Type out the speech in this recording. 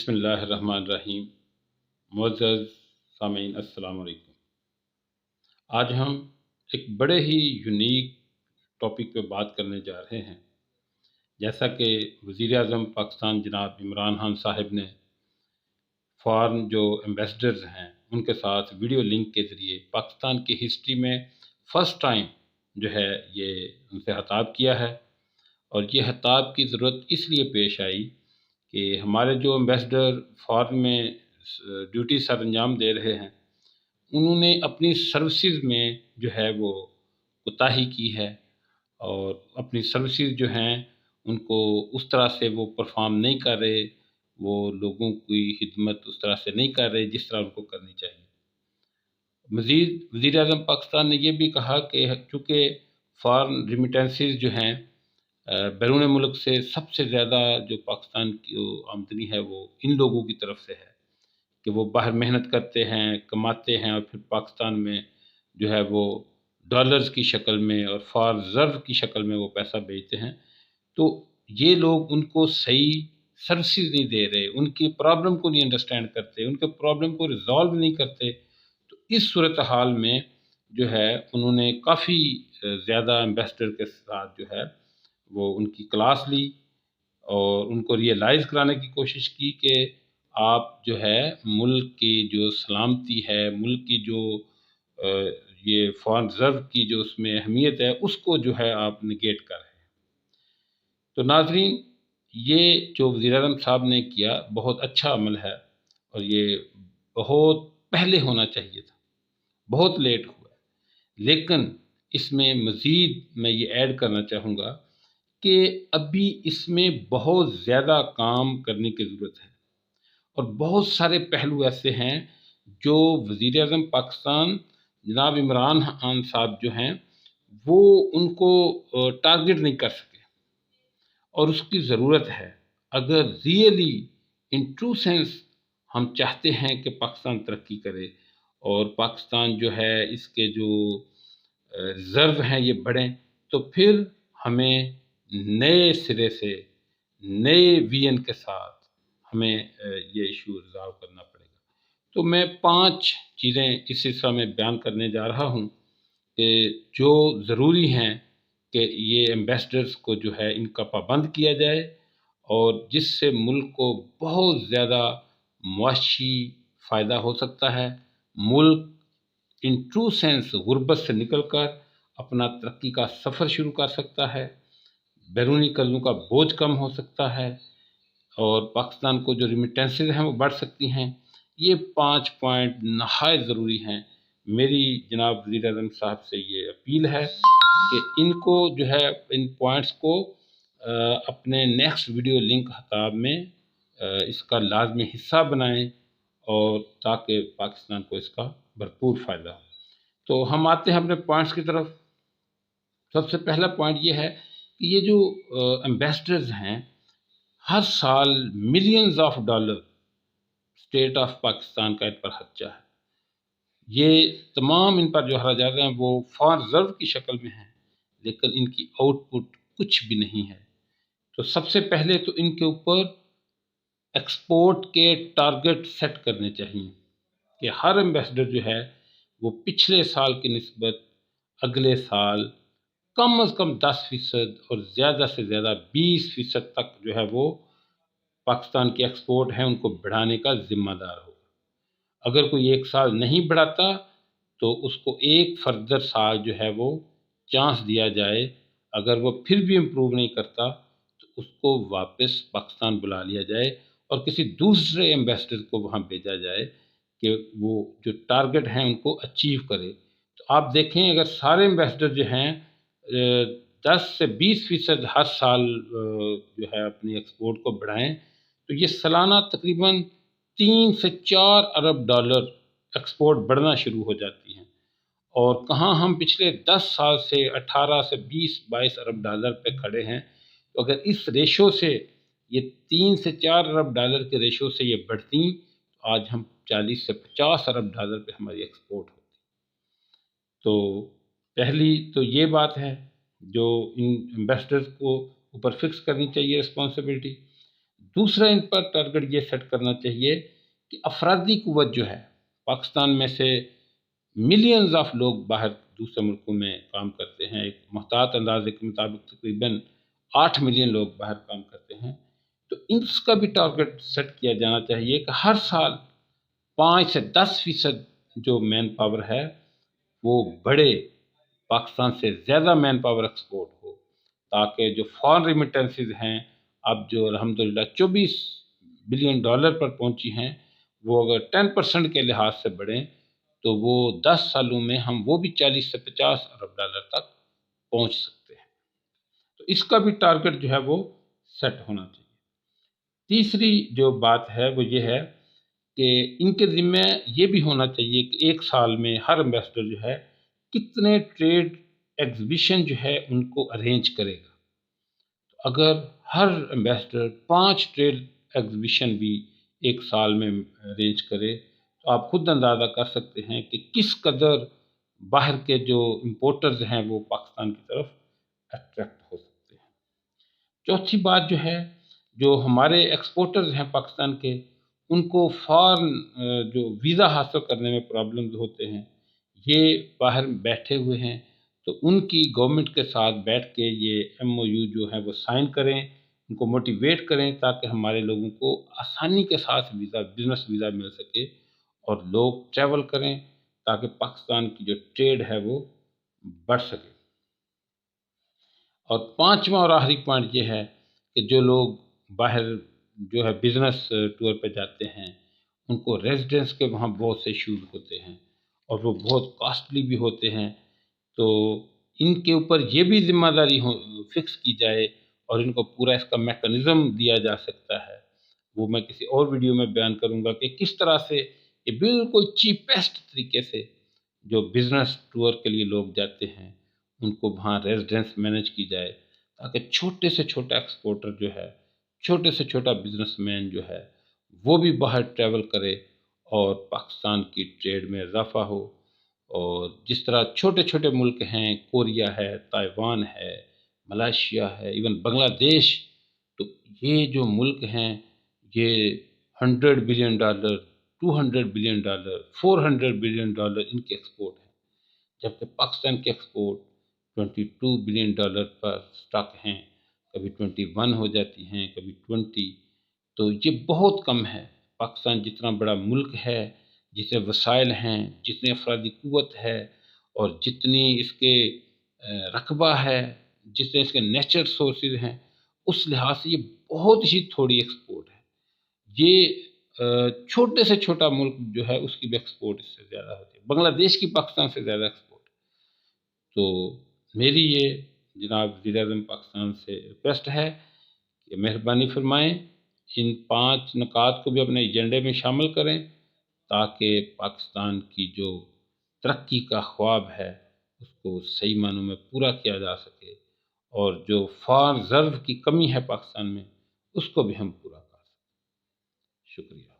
بسم اللہ الرحمن الرحیم۔ معزز سامعین السلام علیکم۔ آج ہم ایک بڑے ہی یونیک ٹاپک پہ بات کرنے جا رہے ہیں۔ جیسا کہ وزیر اعظم پاکستان جناب عمران خان صاحب نے فارن جو ایمبیسڈرز ہیں ان کے ساتھ ویڈیو لنک کے ذریعے پاکستان کی ہسٹری میں فرسٹ ٹائم جو ہے یہ ان سے خطاب کیا ہے، اور یہ خطاب کی ضرورت اس لیے پیش آئی کہ ہمارے جو ایمبیسڈر فارن میں ڈیوٹی سر انجام دے رہے ہیں انہوں نے اپنی سروسز میں جو ہے وہ کوتاہی کی ہے، اور اپنی سروسز جو ہیں ان کو اس طرح سے وہ پرفارم نہیں کر رہے، وہ لوگوں کی خدمت اس طرح سے نہیں کر رہے جس طرح ان کو کرنی چاہیے۔ مزید وزیر اعظم پاکستان نے یہ بھی کہا کہ چونکہ فارن ریمیٹنسز جو ہیں بیرون ملک سے سب سے زیادہ جو پاکستان کی آمدنی ہے وہ ان لوگوں کی طرف سے ہے کہ وہ باہر محنت کرتے ہیں، کماتے ہیں، اور پھر پاکستان میں جو ہے وہ ڈالرز کی شکل میں اور فار ریزرو کی شکل میں وہ پیسہ بھیجتے ہیں۔ تو یہ لوگ ان کو صحیح سروسز نہیں دے رہے، ان کی پرابلم کو نہیں انڈرسٹینڈ کرتے، ان کے پرابلم کو ریزالو نہیں کرتے۔ تو اس صورتحال میں جو ہے انہوں نے کافی زیادہ ایمبیسڈر کے ساتھ جو ہے وہ ان کی کلاس لی اور ان کو ریئلائز کرانے کی کوشش کی کہ آپ جو ہے ملک کی جو سلامتی ہے، ملک کی جو یہ فارن ریزرو کی جو اس میں اہمیت ہے اس کو جو ہے آپ نگیٹ کر رہے ہیں۔ تو ناظرین، یہ جو وزیر اعظم صاحب نے کیا بہت اچھا عمل ہے، اور یہ بہت پہلے ہونا چاہیے تھا، بہت لیٹ ہوا ہے۔ لیکن اس میں مزید میں یہ ایڈ کرنا چاہوں گا کہ ابھی اس میں بہت زیادہ کام کرنے کی ضرورت ہے، اور بہت سارے پہلو ایسے ہیں جو وزیر اعظم پاکستان جناب عمران خان صاحب جو ہیں وہ ان کو ٹارگٹ نہیں کر سکے، اور اس کی ضرورت ہے۔ اگر ریئلی ان ٹرو سینس ہم چاہتے ہیں کہ پاکستان ترقی کرے اور پاکستان جو ہے اس کے جو ریزرو ہیں یہ بڑھیں، تو پھر ہمیں نئے سرے سے نئے ویژن کے ساتھ ہمیں یہ ایشو ریزالو کرنا پڑے گا۔ تو میں 5 چیزیں اس سلسلہ میں بیان کرنے جا رہا ہوں کہ جو ضروری ہیں کہ یہ ایمبیسڈرز کو جو ہے ان کا پابند کیا جائے، اور جس سے ملک کو بہت زیادہ معاشی فائدہ ہو سکتا ہے۔ ملک ان ٹرو سینس غربت سے نکل کر اپنا ترقی کا سفر شروع کر سکتا ہے، بیرونی قرضوں کا بوجھ کم ہو سکتا ہے، اور پاکستان کو جو ریمیٹنسز ہیں وہ بڑھ سکتی ہیں۔ یہ 5 پوائنٹ نہایت ضروری ہیں۔ میری جناب وزیر اعظم صاحب سے یہ اپیل ہے کہ ان کو جو ہے ان پوائنٹس کو اپنے نیکسٹ ویڈیو لنک خطاب میں اس کا لازمی حصہ بنائیں، اور تاکہ پاکستان کو اس کا بھرپور فائدہ ہو۔ تو ہم آتے ہیں اپنے پوائنٹس کی طرف۔ سب سے پہلا پوائنٹ یہ ہے کہ یہ جو ایمبیسڈرز ہیں ہر سال millions of dollar state of Pakistan کا ان پر خرچہ ہے۔ یہ تمام ان پر جو اخراجات ہیں وہ فارن ریزرو کی شکل میں ہیں، لیکن ان کی آؤٹ پٹ کچھ بھی نہیں ہے۔ تو سب سے پہلے تو ان کے اوپر ایکسپورٹ کے ٹارگٹ سیٹ کرنے چاہیے کہ ہر ایمبیسڈر جو ہے وہ پچھلے سال کی نسبت اگلے سال کم از کم 10% اور زیادہ سے زیادہ 20% تک جو ہے وہ پاکستان کی ایکسپورٹ ہیں ان کو بڑھانے کا ذمہ دار ہوگا۔ اگر کوئی ایک سال نہیں بڑھاتا تو اس کو ایک فردر سال جو ہے وہ چانس دیا جائے، اگر وہ پھر بھی امپروو نہیں کرتا تو اس کو واپس پاکستان بلا لیا جائے اور کسی دوسرے ایمبیسڈر کو وہاں بھیجا جائے کہ وہ جو ٹارگٹ ہیں ان کو اچیو کرے۔ تو آپ دیکھیں اگر سارے ایمبیسڈر جو ہیں 10 سے 20% ہر سال جو ہے اپنی ایکسپورٹ کو بڑھائیں تو یہ سالانہ تقریباً 3 سے 4 ارب ڈالر ایکسپورٹ بڑھنا شروع ہو جاتی ہیں، اور کہاں ہم پچھلے 10 سال سے 18 سے 20-22 ارب ڈالر پہ کھڑے ہیں۔ تو اگر اس ریشو سے یہ 3 سے 4 ارب ڈالر کے ریشو سے یہ بڑھتی تو آج ہم 40 سے 50 ارب ڈالر پہ ہماری ایکسپورٹ ہوتی۔ تو پہلی تو یہ بات ہے جو ان انویسٹرز کو اوپر فکس کرنی چاہیے رسپانسبلٹی۔ دوسرا ان پر ٹارگٹ یہ سیٹ کرنا چاہیے کہ افرادی قوت جو ہے پاکستان میں سے ملینز آف لوگ باہر دوسرے ملکوں میں کام کرتے ہیں، ایک محتاط اندازے کے مطابق تقریباً 8 ملین لوگ باہر کام کرتے ہیں، تو اس کا بھی ٹارگٹ سیٹ کیا جانا چاہیے کہ ہر سال 5 سے 10% جو مین پاور ہے وہ بڑے پاکستان سے زیادہ مین پاور ایکسپورٹ ہو، تاکہ جو فارن ریمیٹنسز ہیں اب جو الحمدللہ $24 بلین پر پہنچی ہیں، وہ اگر 10% کے لحاظ سے بڑھیں تو وہ 10 سالوں میں ہم وہ بھی $40 سے $50 تک پہنچ سکتے ہیں۔ تو اس کا بھی ٹارگٹ جو ہے وہ سیٹ ہونا چاہیے۔ تیسری جو بات ہے وہ یہ ہے کہ ان کے ذمہ یہ بھی ہونا چاہیے کہ ایک سال میں ہر ایمبیسڈر جو ہے کتنے ٹریڈ ایگزیبیشن جو ہے ان کو ارینج کرے گا۔ اگر ہر ایمبیسڈر 5 ٹریڈ ایگزیبیشن بھی ایک سال میں ارینج کرے تو آپ خود اندازہ کر سکتے ہیں کہ کس قدر باہر کے جو امپورٹرز ہیں وہ پاکستان کی طرف اٹریکٹ ہو سکتے ہیں۔ چوتھی بات جو ہے، جو ہمارے ایکسپورٹرز ہیں پاکستان کے، ان کو فارن جو ویزا حاصل کرنے میں پرابلمز ہوتے ہیں، یہ باہر بیٹھے ہوئے ہیں، تو ان کی گورنمنٹ کے ساتھ بیٹھ کے یہ MOU جو ہے وہ سائن کریں، ان کو موٹیویٹ کریں تاکہ ہمارے لوگوں کو آسانی کے ساتھ بزنس ویزا مل سکے اور لوگ ٹریول کریں تاکہ پاکستان کی جو ٹریڈ ہے وہ بڑھ سکے۔ اور پانچواں اور آخری پوائنٹ یہ ہے کہ جو لوگ باہر جو ہے بزنس ٹور پہ جاتے ہیں، ان کو ریزیڈنس کے وہاں بہت سے ایشوز ہوتے ہیں اور وہ بہت کاسٹلی بھی ہوتے ہیں، تو ان کے اوپر یہ بھی ذمہ داری فکس کی جائے اور ان کو پورا اس کا میکانزم دیا جا سکتا ہے۔ وہ میں کسی اور ویڈیو میں بیان کروں گا کہ کس طرح سے یہ بالکل چیپیسٹ طریقے سے جو بزنس ٹور کے لیے لوگ جاتے ہیں ان کو وہاں ریزیڈنس مینیج کی جائے تاکہ چھوٹے سے چھوٹا ایکسپورٹر جو ہے، چھوٹے سے چھوٹا بزنس مین جو ہے، وہ بھی باہر ٹریول کرے اور پاکستان کی ٹریڈ میں اضافہ ہو۔ اور جس طرح چھوٹے چھوٹے ملک ہیں، کوریا ہے، تائیوان ہے، ملائیشیا ہے، ایون بنگلہ دیش، تو یہ جو ملک ہیں یہ $100 بلین، $200 بلین، $400 بلین ان کے ایکسپورٹ ہیں، جبکہ پاکستان کے ایکسپورٹ $22 بلین پر سٹاک ہیں، کبھی 21 ہو جاتی ہیں، کبھی 20، تو یہ بہت کم ہے۔ پاکستان جتنا بڑا ملک ہے، جتنے وسائل ہیں، جتنے افرادی قوت ہے اور جتنی اس کے رقبہ ہے، جتنے اس کے نیچرل سورسز ہیں، اس لحاظ سے یہ بہت ہی تھوڑی ایکسپورٹ ہے۔ یہ چھوٹے سے چھوٹا ملک جو ہے اس کی بھی ایکسپورٹ اس سے زیادہ ہوتی ہے، بنگلہ دیش کی پاکستان سے زیادہ ایکسپورٹ ہے۔ تو میری یہ جناب وزیر اعظم پاکستان سے ریکویسٹ ہے کہ مہربانی فرمائیں ان 5 نکات کو بھی اپنے ایجنڈے میں شامل کریں تاکہ پاکستان کی جو ترقی کا خواب ہے اس کو صحیح معنوں میں پورا کیا جا سکے اور جو فار ریزرو کی کمی ہے پاکستان میں اس کو بھی ہم پورا کر سکیں۔ شکریہ۔